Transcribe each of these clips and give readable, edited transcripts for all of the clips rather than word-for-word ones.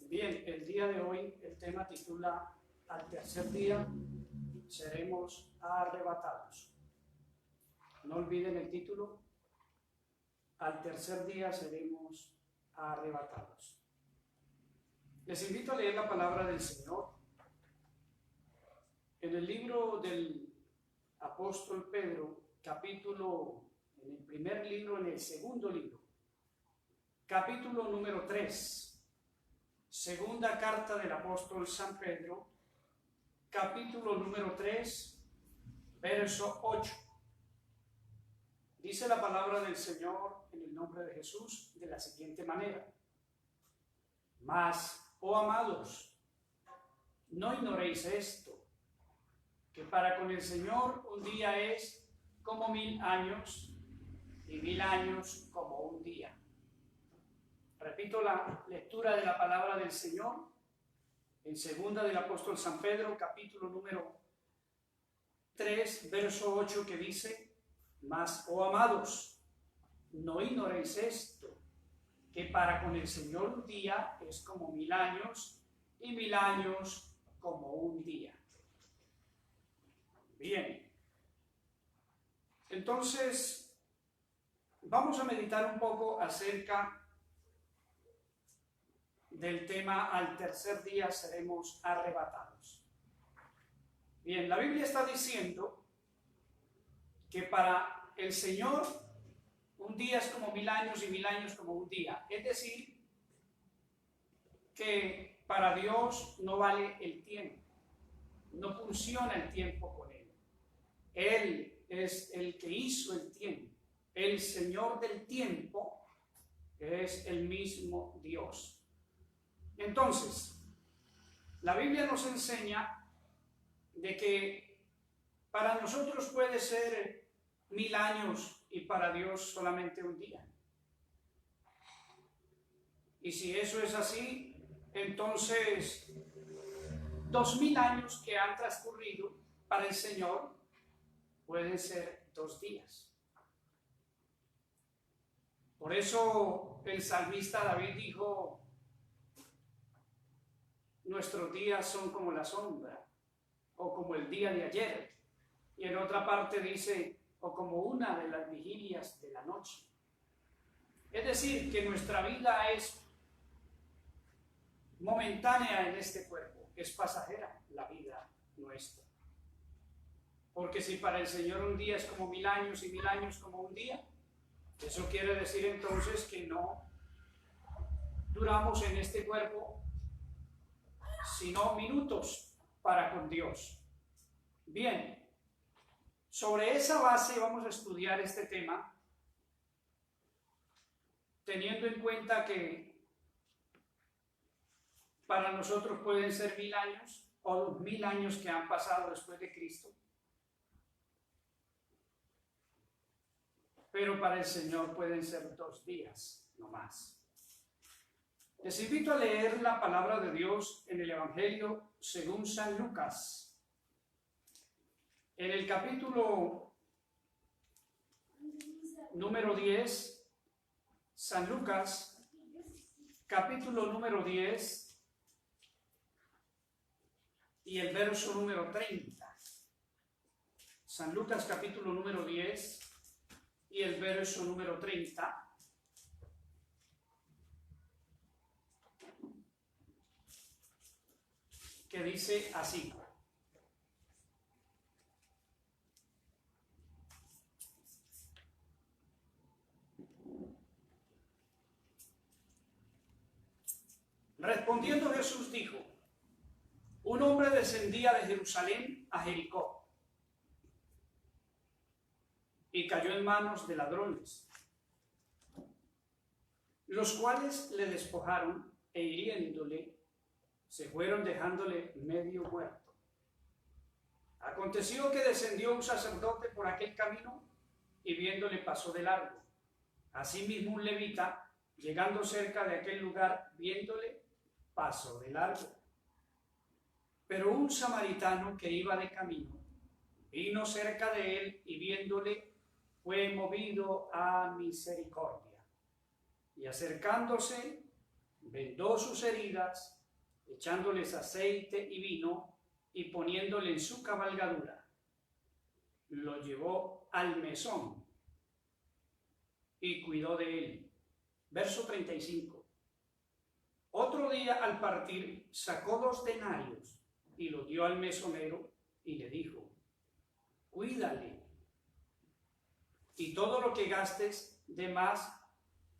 Bien, el día de hoy el tema titula Al tercer día seremos arrebatados. No olviden el título, Al tercer día seremos arrebatados. Les invito a leer la palabra del Señor en el libro del apóstol Pedro, en el primer libro, en el segundo libro, capítulo número 3. Segunda carta del apóstol San Pedro, capítulo número 3, verso 8. Dice la palabra del Señor en el nombre de Jesús de la siguiente manera: Mas, oh amados, no ignoréis esto, que para con el Señor un día es como 1000 años, y 1000 años como un día. Repito la lectura de la palabra del Señor en segunda del apóstol San Pedro, capítulo número 3, verso 8, que dice: Mas, oh amados, no ignoréis esto, que para con el Señor un día es como 1000 años, y 1000 años como un día. Bien, entonces vamos a meditar un poco acerca del tema al tercer día seremos arrebatados. Bien, la Biblia está diciendo que para el Señor un día es como 1000 años y 1000 años como un día. Es decir, que para Dios no vale el tiempo, no funciona el tiempo con Él. Él es el que hizo el tiempo, el Señor del tiempo, que es el mismo Dios. Entonces, la Biblia nos enseña de que para nosotros puede ser 1000 años y para Dios solamente un día. Y si eso es así, entonces 2000 años que han transcurrido para el Señor pueden ser 2 días. Por eso el salmista David dijo: nuestros días son como la sombra, o como el día de ayer. Y en otra parte dice: o como una de las vigilias de la noche. Es decir, que nuestra vida es momentánea en este cuerpo, es pasajera la vida nuestra. Porque si para el Señor un día es como 1000 años y 1000 años como un día, eso quiere decir entonces que no duramos en este cuerpo sino minutos para con Dios. Bien, sobre esa base vamos a estudiar este tema, teniendo en cuenta que para nosotros pueden ser 1000 años o los 1000 años que han pasado después de Cristo, pero para el Señor pueden ser 2 días, no más. Les invito a leer la palabra de Dios en el Evangelio según San Lucas, en el capítulo número 10, San Lucas, capítulo número 10 y el verso número 30. San Lucas, capítulo número 10 y el verso número 30. Que dice así: Respondiendo Jesús dijo: un hombre descendía de Jerusalén a Jericó y cayó en manos de ladrones, los cuales le despojaron e hiriéndole se fueron dejándole medio muerto. Aconteció que descendió un sacerdote por aquel camino y viéndole pasó de largo. Asimismo un levita, llegando cerca de aquel lugar, viéndole, pasó de largo. Pero un samaritano que iba de camino vino cerca de él y viéndole fue movido a misericordia. Y acercándose, vendó sus heridas echándoles aceite y vino y poniéndole en su cabalgadura, lo llevó al mesón y cuidó de él. Verso 35. Otro día al partir sacó 2 denarios y los dio al mesonero y le dijo: cuídale, y todo lo que gastes de más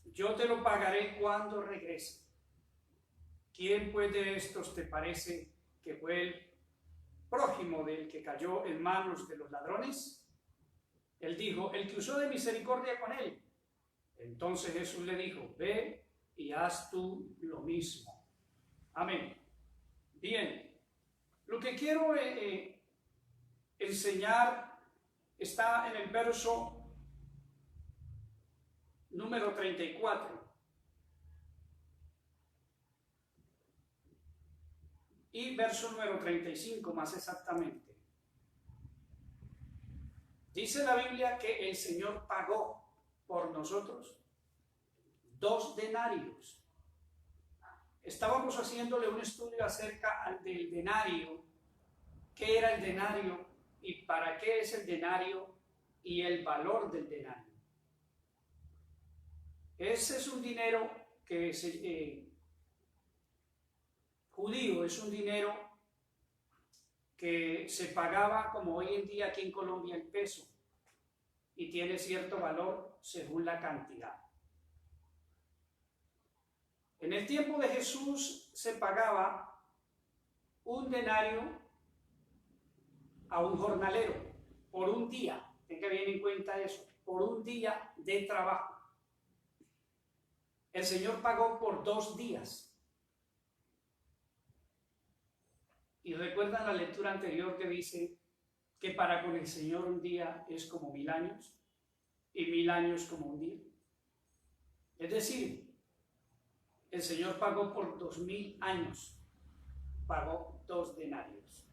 yo te lo pagaré cuando regrese. ¿Quién pues de estos te parece que fue el prójimo del que cayó en manos de los ladrones? Él dijo: el que usó de misericordia con él. Entonces Jesús le dijo: ve y haz tú lo mismo. Amén. Bien, lo que quiero enseñar está en el verso número 34. Y verso número 35 más exactamente. Dice la Biblia que el Señor pagó por nosotros 2 denarios. Estábamos haciéndole un estudio acerca del denario, qué era el denario y para qué es el denario y el valor del denario. Ese es un dinero que es judío, es un dinero que se pagaba como hoy en día aquí en Colombia el peso y tiene cierto valor según la cantidad. En el tiempo de Jesús se pagaba un denario a un jornalero por un día. Tenga bien en cuenta eso, por un día de trabajo. El Señor pagó por 2 días. Y recuerdan la lectura anterior que dice que para con el Señor un día es como 1000 años y 1000 años como un día. Es decir, el Señor pagó por 2000 años, pagó 2 denarios.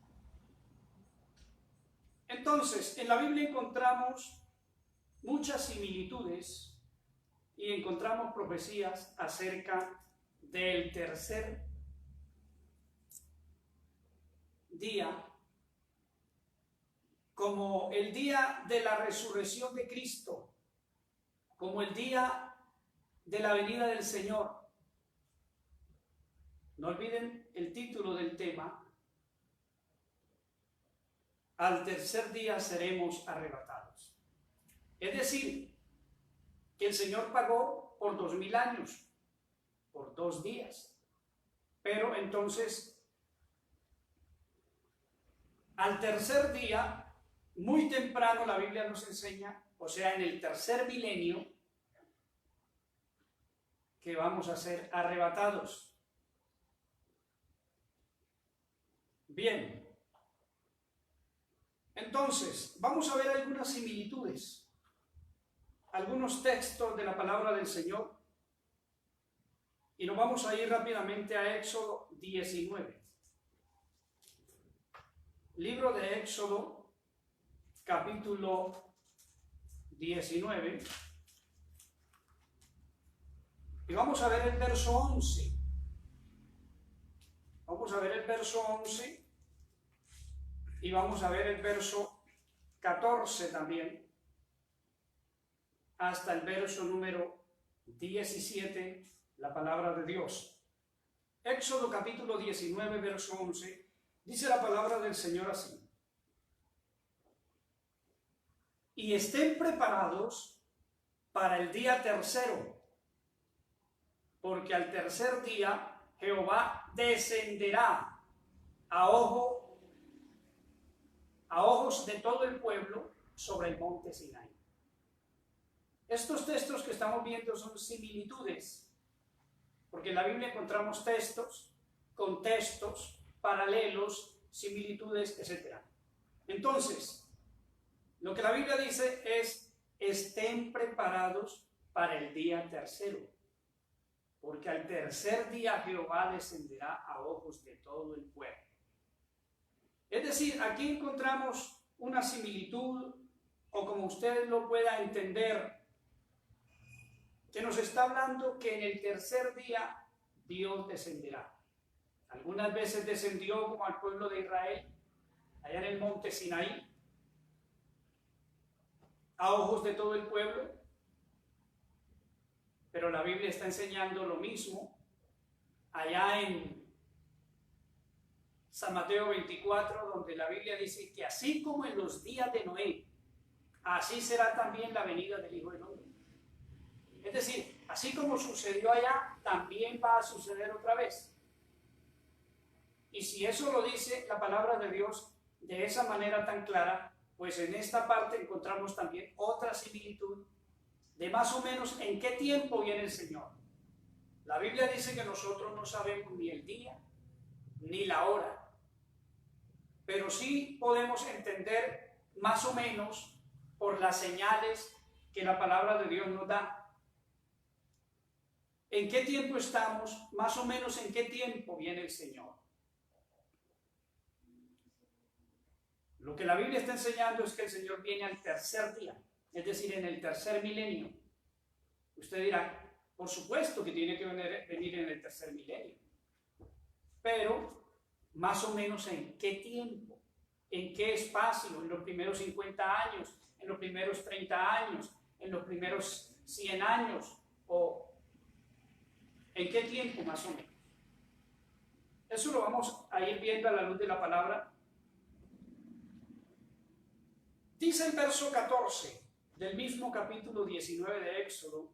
Entonces, en la Biblia encontramos muchas similitudes y encontramos profecías acerca del tercer día como el día de la resurrección de Cristo, como el día de la venida del Señor. No olviden el título del tema: al tercer día seremos arrebatados. Es decir, que el Señor pagó por 2000 años, por 2 días. Pero entonces, al tercer día, muy temprano, la Biblia nos enseña, o sea, en el tercer milenio, que vamos a ser arrebatados. Bien, entonces, vamos a ver algunas similitudes, algunos textos de la palabra del Señor, y nos vamos a ir rápidamente a Éxodo 19. Libro de Éxodo, capítulo 19, y vamos a ver el verso 11. Vamos a ver el verso 11 y vamos a ver el verso 14 también, hasta el verso número 17, la palabra de Dios. Éxodo capítulo 19, verso 11, dice la palabra del Señor así: y estén preparados para el día tercero, porque al tercer día Jehová descenderá a ojos de todo el pueblo sobre el monte Sinaí. Estos textos que estamos viendo son similitudes, porque en la Biblia encontramos textos, contextos, paralelos, similitudes, etc. Entonces, lo que la Biblia dice es: estén preparados para el día tercero, porque al tercer día Jehová descenderá a ojos de todo el pueblo. Es decir, aquí encontramos una similitud, o como usted lo pueda entender, que nos está hablando que en el tercer día Dios descenderá. Algunas veces descendió como al pueblo de Israel, allá en el monte Sinaí, a ojos de todo el pueblo, pero la Biblia está enseñando lo mismo allá en San Mateo 24, donde la Biblia dice que así como en los días de Noé, así será también la venida del Hijo del Hombre. Es decir, así como sucedió allá, también va a suceder otra vez. Y si eso lo dice la palabra de Dios de esa manera tan clara, pues en esta parte encontramos también otra similitud de más o menos en qué tiempo viene el Señor. La Biblia dice que nosotros no sabemos ni el día ni la hora, pero sí podemos entender más o menos por las señales que la palabra de Dios nos da. ¿En qué tiempo estamos? Más o menos en qué tiempo viene el Señor. Lo que la Biblia está enseñando es que el Señor viene al tercer día, es decir, en el tercer milenio. Usted dirá, por supuesto que tiene que venir en el tercer milenio, pero más o menos en qué tiempo, en qué espacio, en los primeros 50 años, en los primeros 30 años, en los primeros 100 años, o en qué tiempo más o menos. Eso lo vamos a ir viendo a la luz de la palabra. Dice el verso 14 del mismo capítulo 19 de Éxodo: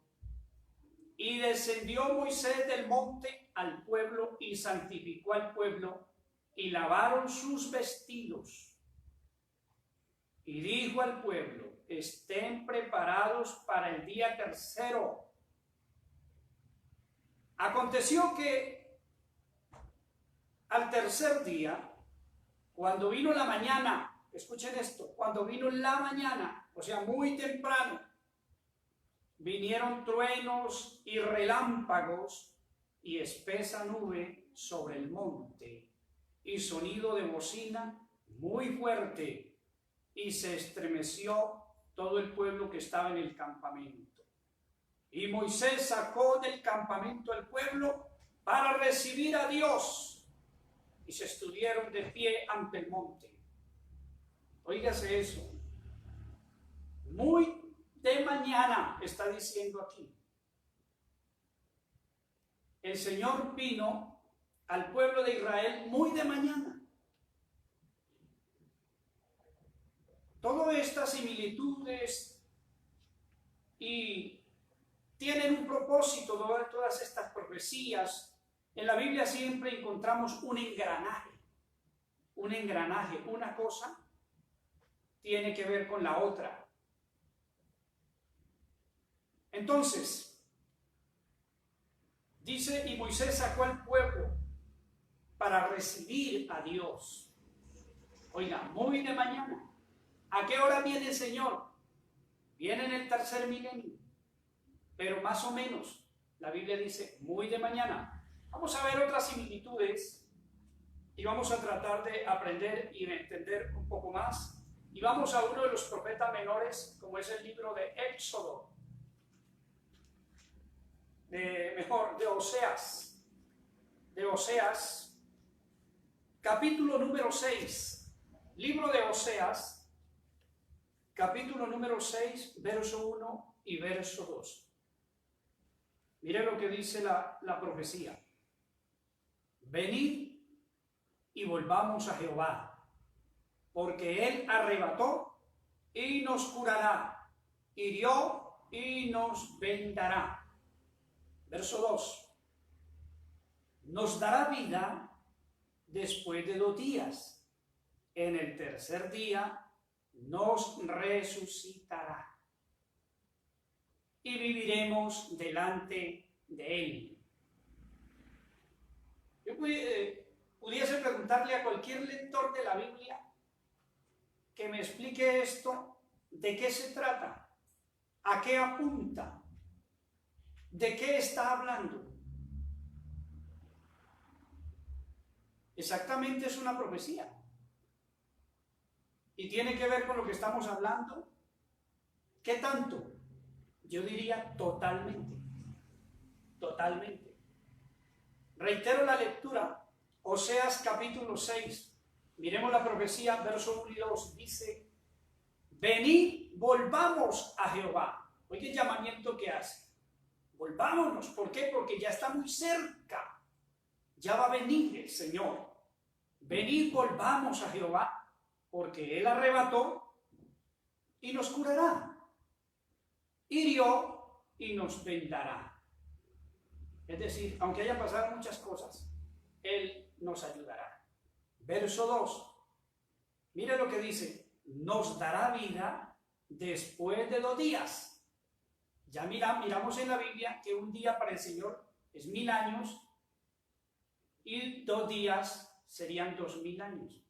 y descendió Moisés del monte al pueblo y santificó al pueblo y lavaron sus vestidos. Y dijo al pueblo: estén preparados para el día tercero. Aconteció que al tercer día, cuando vino la mañana, escuchen esto, cuando vino la mañana, o sea, muy temprano, vinieron truenos y relámpagos y espesa nube sobre el monte y sonido de bocina muy fuerte, y se estremeció todo el pueblo que estaba en el campamento. Y Moisés sacó del campamento al pueblo para recibir a Dios, y se estuvieron de pie ante el monte. Óigase eso. Muy de mañana, está diciendo aquí. El Señor vino al pueblo de Israel muy de mañana. Todas estas similitudes y tienen un propósito, todas estas profecías. En la Biblia siempre encontramos un engranaje, una cosa tiene que ver con la otra. Entonces, dice, y Moisés sacó al pueblo para recibir a Dios. Oiga, muy de mañana. ¿A qué hora viene el Señor? Viene en el tercer milenio, pero más o menos, la Biblia dice, muy de mañana. Vamos a ver otras similitudes y vamos a tratar de aprender y de entender un poco más. Y vamos a uno de los profetas menores, como es el libro de Éxodo, de Oseas, capítulo número 6, libro de Oseas, capítulo número 6, verso 1 y verso 2. Mire lo que dice la profecía. Venid y volvamos a Jehová, porque Él arrebató y nos curará, hirió y nos vendará. Verso 2. Nos dará vida después de 2 días. En el tercer día nos resucitará y viviremos delante de Él. Yo pudiese preguntarle a cualquier lector de la Biblia que me explique esto, ¿de qué se trata? ¿A qué apunta? ¿De qué está hablando? Exactamente, es una profecía. Y tiene que ver con lo que estamos hablando. ¿Qué tanto? Yo diría totalmente. Totalmente. Reitero la lectura Oseas capítulo 6, miremos la profecía, verso 1 y 2, dice: venid, volvamos a Jehová. Oye el llamamiento que hace. Volvámonos. ¿Por qué? Porque ya está muy cerca. Ya va a venir el Señor. Venid, volvamos a Jehová, porque Él arrebató y nos curará. Hirió y nos vendará. Es decir, aunque hayan pasado muchas cosas, Él nos ayudará. Verso 2. Mire lo que dice: nos dará vida después de 2 días. Ya miramos en la Biblia que un día para el Señor es 1000 años y 2 días serían 2000 años.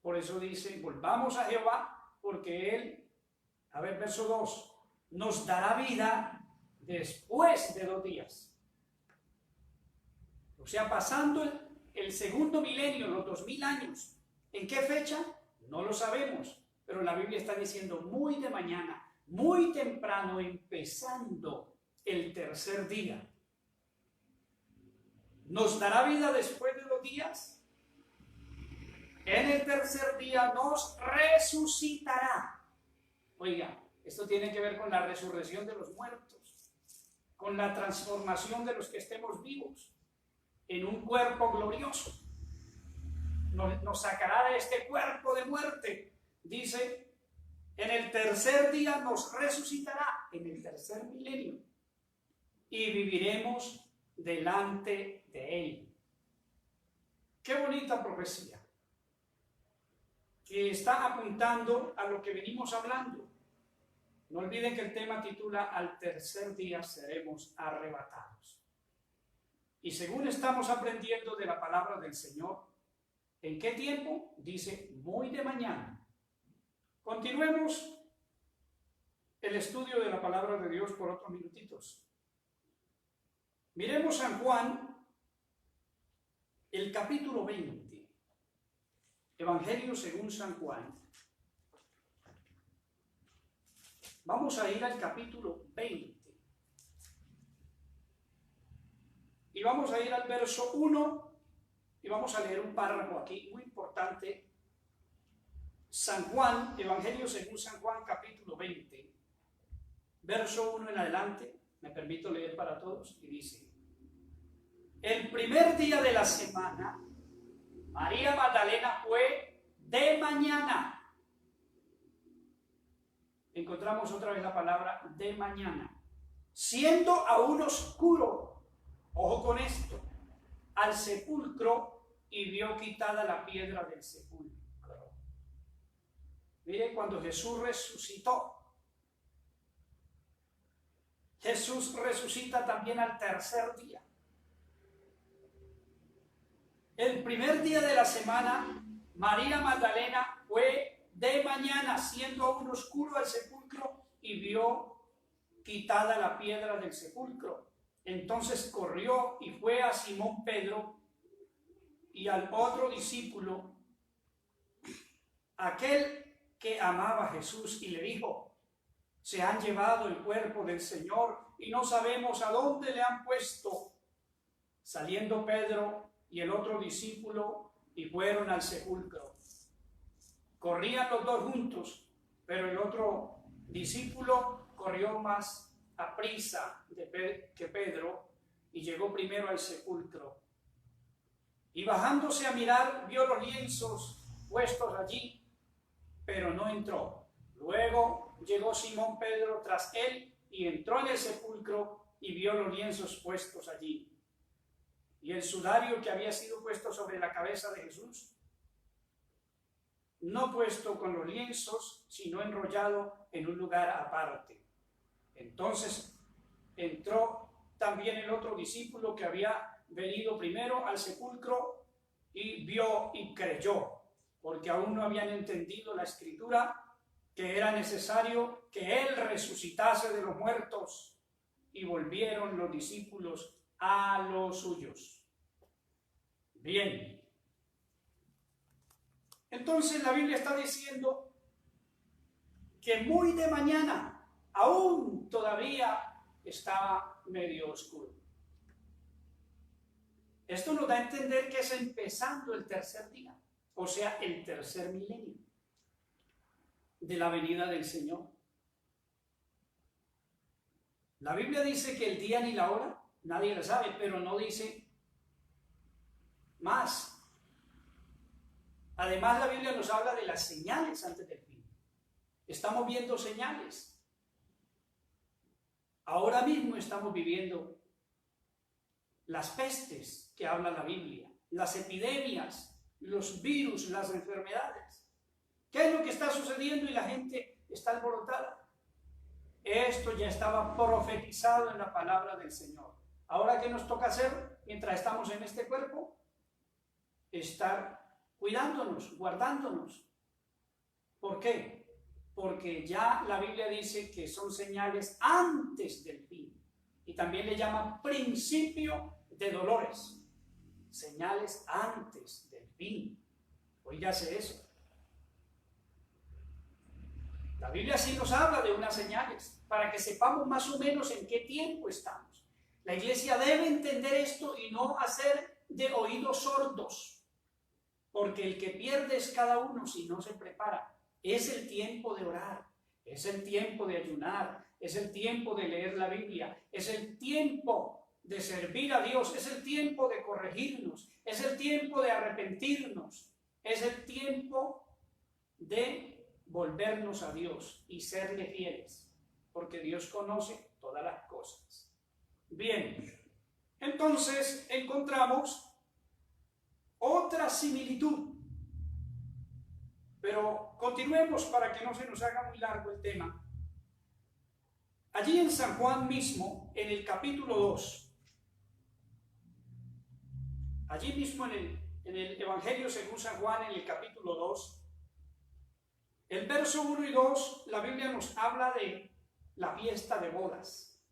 Por eso dice: volvamos a Jehová, porque Él, a ver, verso 2, nos dará vida después de 2 días. O sea, pasando el segundo milenio, los 2000 años. ¿En qué fecha? No lo sabemos, pero la Biblia está diciendo muy de mañana, muy temprano, empezando el tercer día. ¿Nos dará vida después de 2 días? En el tercer día nos resucitará. Oiga, esto tiene que ver con la resurrección de los muertos, con la transformación de los que estemos vivos en un cuerpo glorioso. Nos sacará de este cuerpo de muerte. Dice: en el tercer día nos resucitará, en el tercer milenio, y viviremos delante de Él. Qué bonita profecía, que está apuntando a lo que venimos hablando. No olviden que el tema titula: al tercer día seremos arrebatados. Y según estamos aprendiendo de la palabra del Señor, ¿en qué tiempo? Dice: muy de mañana. Continuemos el estudio de la palabra de Dios por otros minutitos. Miremos San Juan, el capítulo 20. Evangelio según San Juan. Vamos a ir al capítulo 20. Y vamos a ir al verso 1 y vamos a leer un párrafo aquí muy importante. San Juan, Evangelio según San Juan, capítulo 20, verso 1 en adelante, me permito leer para todos, y dice: el primer día de la semana, María Magdalena fue de mañana. Encontramos otra vez la palabra de mañana. Siendo aún oscuro, ojo con esto, al sepulcro, y vio quitada la piedra del sepulcro. Mire, cuando Jesús resucitó, Jesús resucita también al tercer día. El primer día de la semana, María Magdalena fue de mañana, siendo aún oscuro, al sepulcro, y vio quitada la piedra del sepulcro. Entonces corrió y fue a Simón Pedro y al otro discípulo, aquel que amaba a Jesús, y le dijo: se han llevado el cuerpo del Señor y no sabemos a dónde le han puesto. Saliendo Pedro y el otro discípulo y fueron al sepulcro. Corrían los dos juntos, pero el otro discípulo corrió más aprisa que Pedro y llegó primero al sepulcro. Y bajándose a mirar, vio los lienzos puestos allí, pero no entró. Luego llegó Simón Pedro tras él y entró en el sepulcro y vio los lienzos puestos allí, y el sudario que había sido puesto sobre la cabeza de Jesús, no puesto con los lienzos, sino enrollado en un lugar aparte. Entonces entró también el otro discípulo que había venido primero al sepulcro y vio y creyó, porque aún no habían entendido la escritura, que era necesario que él resucitase de los muertos. Y volvieron los discípulos a los suyos. Bien. Entonces la Biblia está diciendo que muy de mañana, aún todavía estaba medio oscuro. Esto nos da a entender que es empezando el tercer día, o sea, el tercer milenio de la venida del Señor. La Biblia dice que el día ni la hora nadie lo sabe, pero no dice más. Además, la Biblia nos habla de las señales antes del fin. Estamos viendo señales. Ahora mismo estamos viviendo las pestes que habla la Biblia, las epidemias, los virus, las enfermedades. ¿Qué es lo que está sucediendo y la gente está alborotada? Esto ya estaba profetizado en la palabra del Señor. Ahora, ¿qué nos toca hacer mientras estamos en este cuerpo? Estar cuidándonos, guardándonos. ¿Por qué? Porque ya la Biblia dice que son señales antes del fin. Y también le llama principio de dolores. Señales antes del fin. Óigase eso. La Biblia sí nos habla de unas señales, para que sepamos más o menos en qué tiempo estamos. La iglesia debe entender esto y no hacer de oídos sordos, porque el que pierde es cada uno si no se prepara. Es el tiempo de orar, es el tiempo de ayunar, es el tiempo de leer la Biblia, es el tiempo de servir a Dios, es el tiempo de corregirnos, es el tiempo de arrepentirnos, es el tiempo de volvernos a Dios y serle fieles, porque Dios conoce todas las cosas. Bien, entonces encontramos otra similitud, pero continuemos para que no se nos haga muy largo el tema. Allí en San Juan mismo, en el capítulo 2, allí mismo en el Evangelio según San Juan, en el capítulo 2, el verso 1 y 2, la Biblia nos habla de la fiesta de bodas.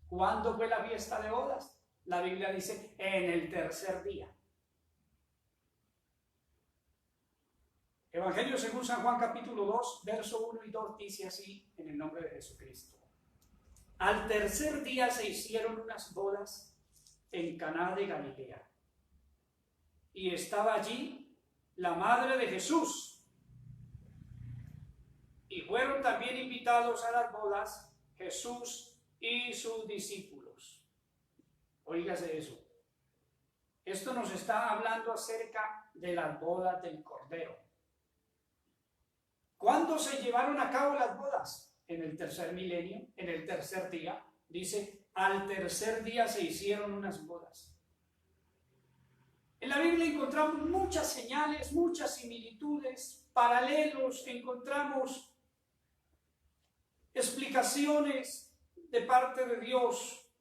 ¿Cuándo fue la fiesta de bodas? La Biblia dice, en el tercer día. Evangelio según San Juan, capítulo 2, verso 1 y 2, dice así, en el nombre de Jesucristo. Al tercer día se hicieron unas bodas en Caná de Galilea. Y estaba allí la madre de Jesús. Y fueron también invitados a las bodas Jesús y sus discípulos. Óigase eso. Esto nos está hablando acerca de las bodas del Cordero. ¿Cuándo se llevaron a cabo las bodas? En el tercer milenio, en el tercer día. Dice, al tercer día se hicieron unas bodas. En la Biblia encontramos muchas señales, muchas similitudes, paralelos, encontramos explicaciones de parte de Dios,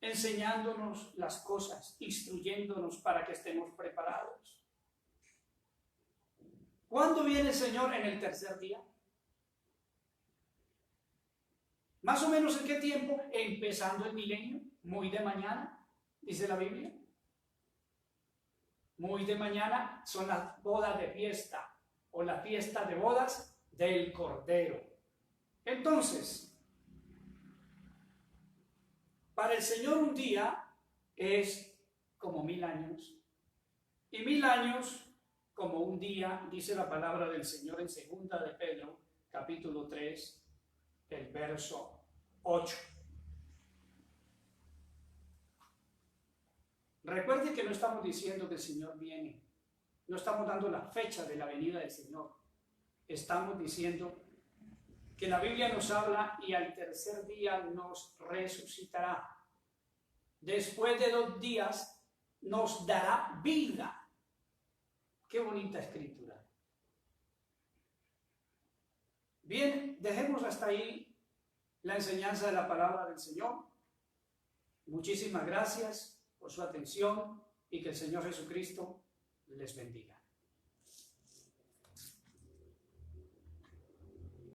enseñándonos las cosas, instruyéndonos para que estemos preparados. ¿Cuándo viene el Señor? En el tercer día. Más o menos en qué tiempo, empezando el milenio, muy de mañana, dice la Biblia. Muy de mañana son las bodas de fiesta o la fiesta de bodas del Cordero. Entonces, para el Señor un día es como 1000 años, y 1000 años como un día, dice la palabra del Señor en 2 de Pedro, capítulo 3, el verso 8. Recuerde que no estamos diciendo que el Señor viene, no estamos dando la fecha de la venida del Señor, estamos diciendo que la Biblia nos habla y al tercer día nos resucitará. Después de 2 días nos dará vida. Qué bonita escritura. Bien, dejemos hasta ahí la enseñanza de la palabra del Señor. Muchísimas gracias por su atención y que el Señor Jesucristo les bendiga.